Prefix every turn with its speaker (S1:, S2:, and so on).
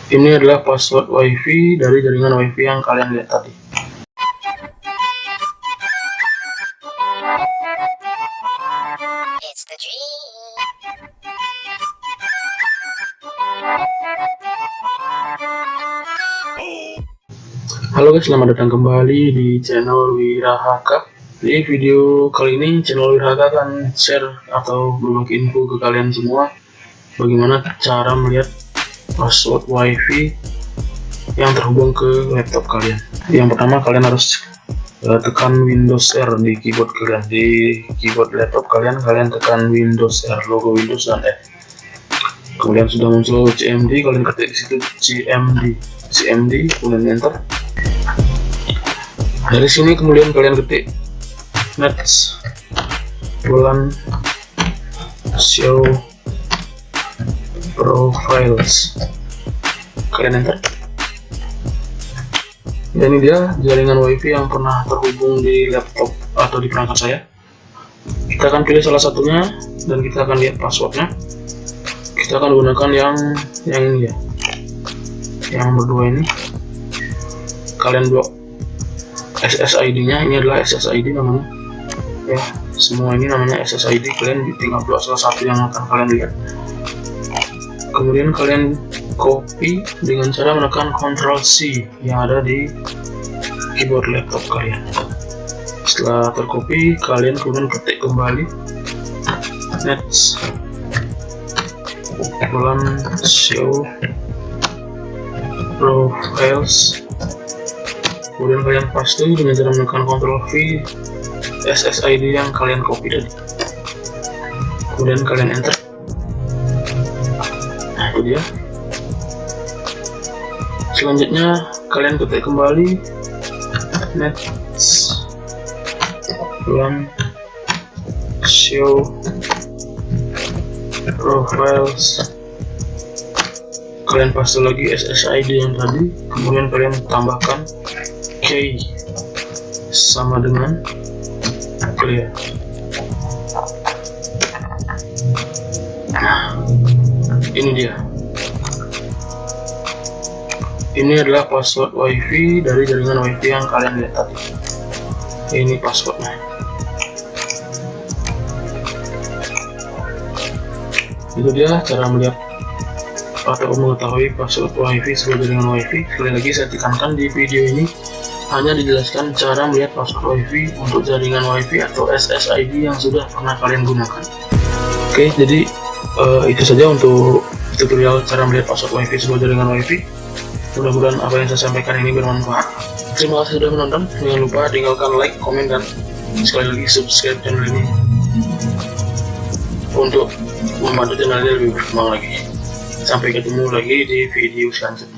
S1: Ini adalah password WiFi dari jaringan WiFi yang kalian lihat tadi.
S2: It's the dream.
S1: Halo guys, selamat datang kembali di channel Wirahaka. Di video kali ini channel Wirahaka akan share atau berbagi info ke kalian semua bagaimana cara melihat password WiFi yang terhubung ke laptop kalian. Yang pertama, kalian harus tekan Windows R di keyboard kalian. Di keyboard laptop kalian tekan Windows R, logo Windows dan F. Kemudian sudah muncul CMD, kalian ketik di situ CMD, kemudian enter. Dari sini kemudian kalian ketik next show profiles, kalian enter. Dan ini dia jaringan WiFi yang pernah terhubung di laptop atau di perangkat saya. Kita akan pilih salah satunya dan kita akan lihat passwordnya. Kita akan gunakan yang ini ya, yang berdua ini. Kalian blok SSID-nya, ini adalah SSID namanya ya, semua ini namanya SSID. Kalian tinggal blok salah satu yang akan kalian lihat. Kemudian kalian copy dengan cara menekan Ctrl+C yang ada di keyboard laptop kalian. Setelah tercopy, kalian kemudian ketik kembali next show profiles, kemudian kalian paste dengan cara menekan Ctrl+V SSID yang kalian copy tadi, kemudian kalian enter. Nah, itu dia. Selanjutnya kalian ketik kembali next show profiles, kalian paste lagi SSID yang tadi, kemudian kalian tambahkan key sama dengan clear. Nah, ini dia. Ini adalah password WiFi dari jaringan WiFi yang kalian lihat tadi. Ini passwordnya. Itu dia cara melihat atau mengetahui password WiFi sebuah jaringan WiFi. Sekali lagi saya tekankan, di video ini hanya dijelaskan cara melihat password WiFi untuk jaringan WiFi atau SSID yang sudah pernah kalian gunakan. Oke, jadi itu saja untuk tutorial cara melihat password WiFi sebuah jaringan WiFi. Mudah-mudahan apa yang saya sampaikan ini bermanfaat. Terima kasih sudah menonton. Jangan lupa tinggalkan like, komen, dan sekali lagi subscribe channel ini untuk membantu channel ini lebih berkembang lagi. Sampai ketemu lagi di video selanjutnya.